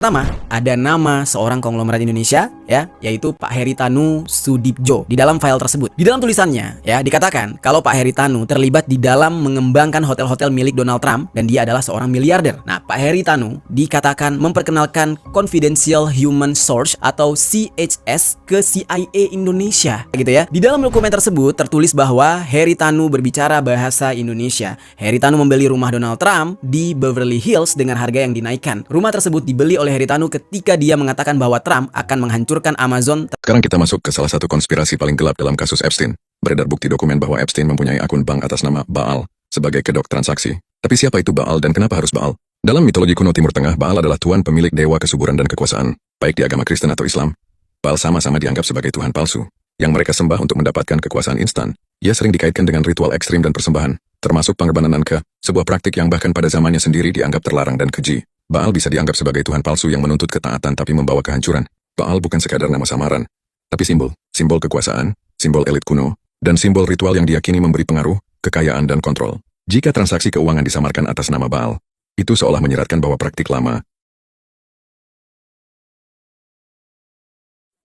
Pertama, ada nama seorang konglomerat Indonesia, ya, yaitu Pak Heritanu Sudibjo. Di dalam file tersebut, di dalam tulisannya, ya, dikatakan kalau Pak Heritanu terlibat di dalam mengembangkan hotel-hotel milik Donald Trump dan dia adalah seorang miliarder. Nah, Pak Heritanu dikatakan memperkenalkan Confidential Human Source atau CHS ke CIA Indonesia, gitu ya. Di dalam dokumen tersebut tertulis bahwa Heritanu berbicara bahasa Indonesia. Heritanu membeli rumah Donald Trump di Beverly Hills dengan harga yang dinaikkan. Rumah tersebut dibeli oleh Heritanu ketika dia mengatakan bahwa Trump akan menghancurkan Amazon. Sekarang kita masuk ke salah satu konspirasi paling gelap dalam kasus Epstein. Beredar bukti dokumen bahwa Epstein mempunyai akun bank atas nama Baal sebagai kedok transaksi. Tapi siapa itu Baal dan kenapa harus Baal? Dalam mitologi kuno Timur Tengah, Baal adalah tuan pemilik dewa kesuburan dan kekuasaan, baik di agama Kristen atau Islam. Baal sama-sama dianggap sebagai tuhan palsu, yang mereka sembah untuk mendapatkan kekuasaan instan. Ia sering dikaitkan dengan ritual ekstrim dan persembahan, termasuk pengorbanan Nankah, sebuah praktik yang bahkan pada zamannya sendiri dianggap terlarang dan keji. Baal bisa dianggap sebagai tuhan palsu yang menuntut ketaatan tapi membawa kehancuran. Baal bukan sekadar nama samaran, tapi simbol kekuasaan, simbol elit kuno, dan simbol ritual yang diyakini memberi pengaruh, kekayaan, dan kontrol. Jika transaksi keuangan disamarkan atas nama Baal, itu seolah menyiratkan bahwa praktik lama.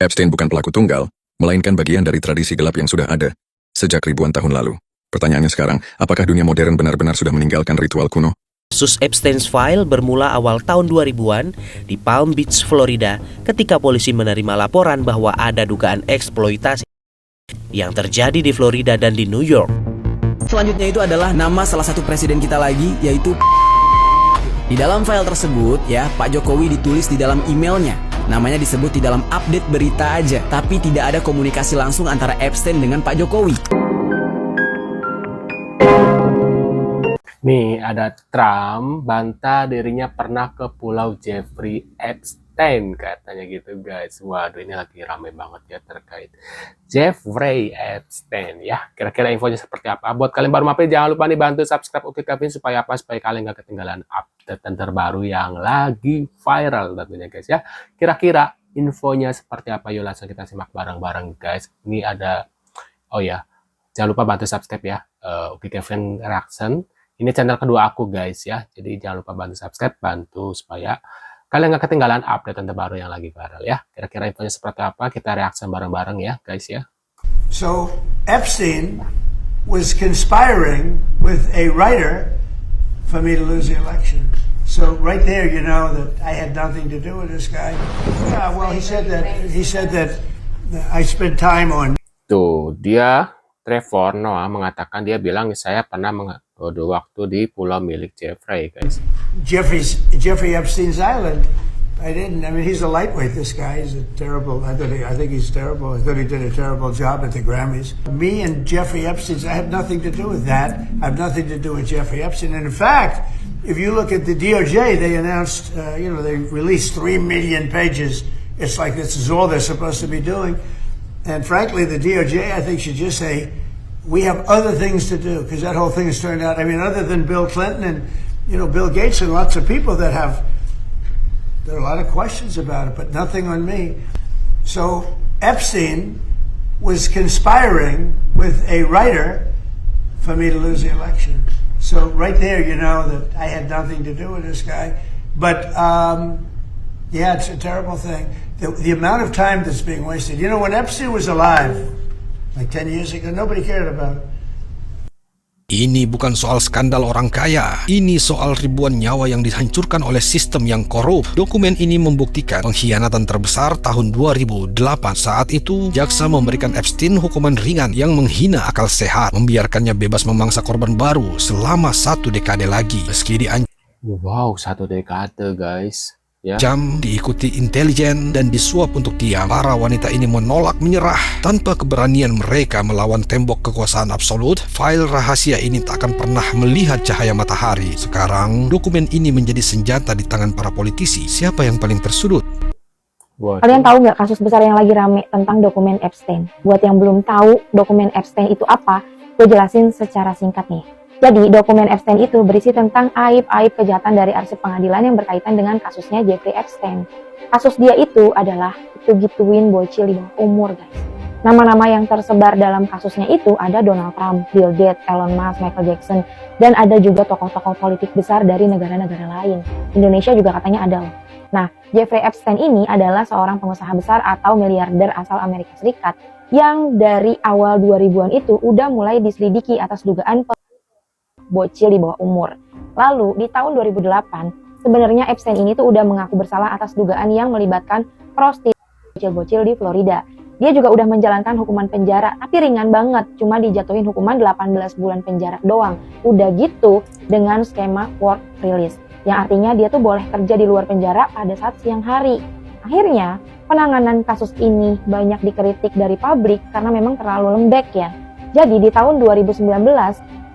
Epstein bukan pelaku tunggal, melainkan bagian dari tradisi gelap yang sudah ada sejak ribuan tahun lalu. Pertanyaannya sekarang, apakah dunia modern benar-benar sudah meninggalkan ritual kuno? Kasus Epstein's File bermula awal tahun 2000-an di Palm Beach, Florida, ketika polisi menerima laporan bahwa ada dugaan eksploitasi yang terjadi di Florida dan di New York. Selanjutnya itu adalah nama salah satu presiden kita lagi, yaitu di dalam file tersebut, ya, Pak Jokowi ditulis di dalam emailnya. Namanya disebut di dalam update berita aja, tapi tidak ada komunikasi langsung antara Epstein dengan Pak Jokowi. Nih, ada Trump bantah dirinya pernah ke Pulau Jeffrey Epstein, katanya gitu guys. Waduh, ini lagi rame banget ya terkait Jeffrey Epstein ya. Kira-kira infonya seperti apa? Buat kalian baru mampir, jangan lupa nih bantu subscribe Oke Kevin supaya apa? Supaya kalian gak ketinggalan update terbaru yang lagi viral tentunya guys ya. Kira-kira infonya seperti apa? Yuk langsung kita simak bareng-bareng guys. Ini ada, oh ya, jangan lupa bantu subscribe ya. Oke Kevin Reaction. Ini channel kedua aku guys ya, jadi jangan lupa bantu subscribe, bantu supaya kalian gak ketinggalan update terbaru yang lagi viral ya. Kira-kira infonya seperti apa, kita reaksi bareng-bareng ya guys ya. So Epstein was conspiring with a writer for me to lose the election. So right there, you know that I had nothing to do with this guy. Yeah, well, he said that I spent time on. Tuh, dia Trevor Noah mengatakan, dia bilang saya pernah waktu di pulau milik Jeffrey guys. Jeffrey Epstein's island. I didn't. I mean, he's a lightweight. This guy is a terrible. I think he's terrible. I thought he did a terrible job at the Grammys. Me and Jeffrey Epstein, I have nothing to do with that. I have nothing to do with Jeffrey Epstein. And in fact, if you look at the DOJ, they announced, they released 3 million pages. It's like this is all they're supposed to be doing. And frankly, the DOJ, I think, should just say, we have other things to do, because that whole thing has turned out, I mean, other than Bill Clinton and, Bill Gates and lots of people that there are a lot of questions about it, but nothing on me. So Epstein was conspiring with a writer for me to lose the election. So right there, you know that I had nothing to do with this guy. But, yeah, it's a terrible thing. The amount of time that's being wasted. When Epstein was alive, like 10 years ago, nobody cared about it. Ini bukan soal skandal orang kaya, ini soal ribuan nyawa yang dihancurkan oleh sistem yang korup. Dokumen ini membuktikan pengkhianatan terbesar tahun 2008. Saat itu, jaksa memberikan Epstein hukuman ringan yang menghina akal sehat, membiarkannya bebas memangsa korban baru selama 1 dekade lagi. Meski Wow, 1 dekade guys. Ya. Diikuti intelijen dan disuap untuk diam, para wanita ini menolak menyerah. Tanpa keberanian mereka melawan tembok kekuasaan absolut, file rahasia ini tak akan pernah melihat cahaya matahari. Sekarang, dokumen ini menjadi senjata di tangan para politisi. Siapa yang paling tersudut? Kalian tahu nggak kasus besar yang lagi rame tentang dokumen Epstein? Buat yang belum tahu dokumen Epstein itu apa, gue jelasin secara singkat nih. Jadi, dokumen Epstein itu berisi tentang aib-aib kejahatan dari arsip pengadilan yang berkaitan dengan kasusnya Jeffrey Epstein. Kasus dia itu adalah gitu-gituin bocil di bawah umur, guys. Nama-nama yang tersebar dalam kasusnya itu ada Donald Trump, Bill Gates, Elon Musk, Michael Jackson, dan ada juga tokoh-tokoh politik besar dari negara-negara lain. Indonesia juga katanya ada loh. Nah, Jeffrey Epstein ini adalah seorang pengusaha besar atau miliarder asal Amerika Serikat yang dari awal 2000-an itu udah mulai diselidiki atas dugaan bocil di bawah umur. Lalu di tahun 2008, sebenarnya Epstein ini tuh udah mengaku bersalah atas dugaan yang melibatkan prostitusi bocil-bocil di Florida. Dia juga udah menjalankan hukuman penjara, tapi ringan banget, cuma dijatuhin hukuman 18 bulan penjara doang. Udah gitu dengan skema work release, yang artinya dia tuh boleh kerja di luar penjara pada saat siang hari. Akhirnya, penanganan kasus ini banyak dikritik dari publik karena memang terlalu lembek ya. Jadi di tahun 2019,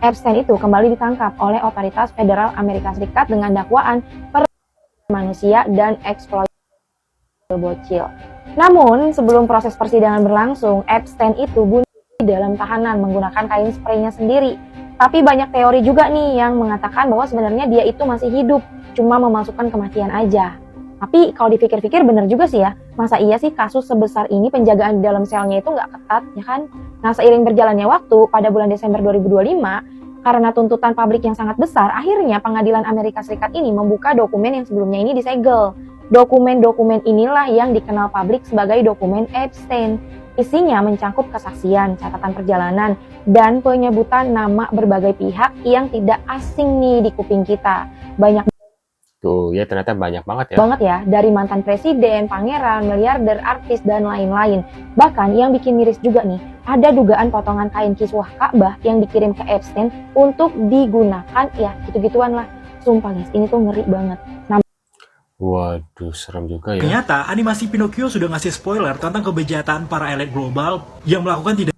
Epstein itu kembali ditangkap oleh otoritas federal Amerika Serikat dengan dakwaan perdagangan manusia dan eksploitasi bocil. Namun, sebelum proses persidangan berlangsung, Epstein itu bunuh di dalam tahanan menggunakan kain spraynya sendiri. Tapi banyak teori juga nih yang mengatakan bahwa sebenarnya dia itu masih hidup, cuma memasukkan kematian aja. Tapi kalau dipikir-pikir bener juga sih ya, masa iya sih kasus sebesar ini penjagaan di dalam selnya itu nggak ketat, ya kan? Nah, seiring berjalannya waktu, pada bulan Desember 2025, karena tuntutan publik yang sangat besar, akhirnya pengadilan Amerika Serikat ini membuka dokumen yang sebelumnya ini disegel. Dokumen-dokumen inilah yang dikenal publik sebagai dokumen Epstein. Isinya mencangkup kesaksian, catatan perjalanan, dan penyebutan nama berbagai pihak yang tidak asing nih di kuping kita. Banyak Tuh, ya ternyata banyak banget ya. banget ya, dari mantan presiden, pangeran, miliarder, artis, dan lain-lain. Bahkan yang bikin miris juga nih, ada dugaan potongan kain kiswah Ka'bah yang dikirim ke Epstein untuk digunakan, ya gitu-gituan lah. Sumpah guys, ini tuh ngeri banget. Waduh, serem juga ya. Ternyata animasi Pinocchio sudah ngasih spoiler tentang kebejatan para elit global yang melakukan tidak.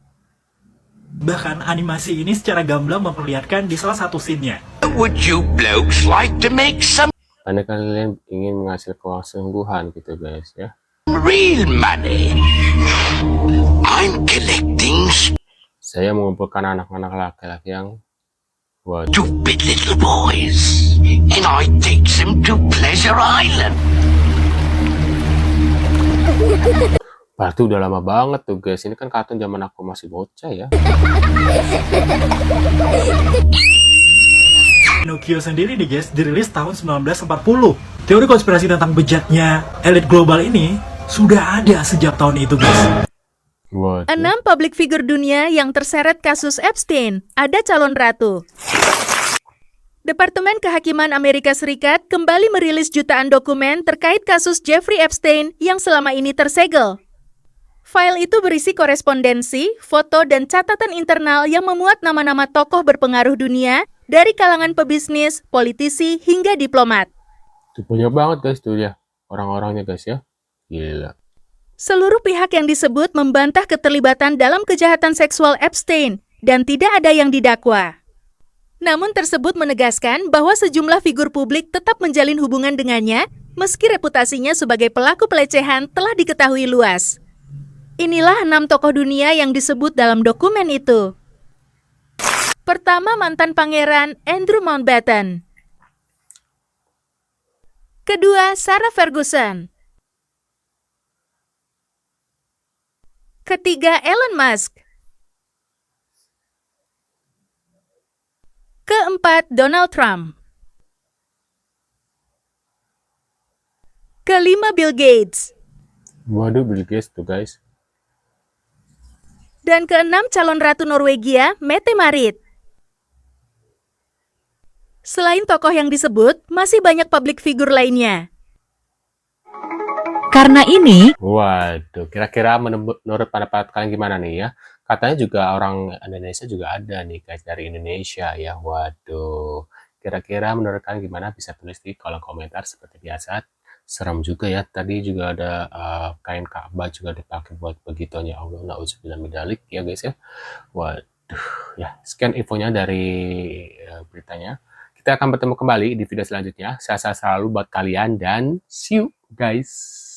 Bahkan animasi ini secara gamblang memperlihatkan di salah satu scene-nya. Karena kalian ingin menghasilkan uang sungguhan gitu guys ya. Saya mengumpulkan anak-anak laki-laki yang waduh. Berarti udah lama banget tuh guys. Ini kan kartun zaman aku masih bocah ya. Pinocchio sendiri nih guys, dirilis tahun 1940. Teori konspirasi tentang bejatnya elit global ini sudah ada sejak tahun itu guys. Waduh. 6 publik figur dunia yang terseret kasus Epstein. Ada calon ratu. Departemen Kehakiman Amerika Serikat kembali merilis jutaan dokumen terkait kasus Jeffrey Epstein yang selama ini tersegel. File itu berisi korespondensi, foto, dan catatan internal yang memuat nama-nama tokoh berpengaruh dunia dari kalangan pebisnis, politisi, hingga diplomat. Tuh banyak banget guys tuh ya. Orang-orangnya guys ya. Gila. Seluruh pihak yang disebut membantah keterlibatan dalam kejahatan seksual Epstein dan tidak ada yang didakwa. Namun tersebut menegaskan bahwa sejumlah figur publik tetap menjalin hubungan dengannya meski reputasinya sebagai pelaku pelecehan telah diketahui luas. Inilah 6 tokoh dunia yang disebut dalam dokumen itu. Pertama, mantan pangeran Andrew Mountbatten. Kedua, Sarah Ferguson. Ketiga, Elon Musk. Keempat, Donald Trump. Kelima, Bill Gates. Waduh, Bill Gates tuh guys. Dan keenam, calon ratu Norwegia, Mette-Marit. Selain tokoh yang disebut, masih banyak publik figur lainnya. Karena ini, Waduh, kira-kira menurut pendapat kalian gimana nih ya? Katanya juga orang Indonesia juga ada nih guys dari Indonesia ya. Waduh, kira-kira menurut kalian gimana? Bisa tulis di kolom komentar seperti biasa. Serem juga ya. Tadi juga ada kain Ka'bah juga dipakai buat begituan ya Allah. Na'udzubillah min dzalik ya guys ya. Waduh, ya sekian infonya dari beritanya. Kita akan bertemu kembali di video selanjutnya. Sehat selalu buat kalian dan see you guys.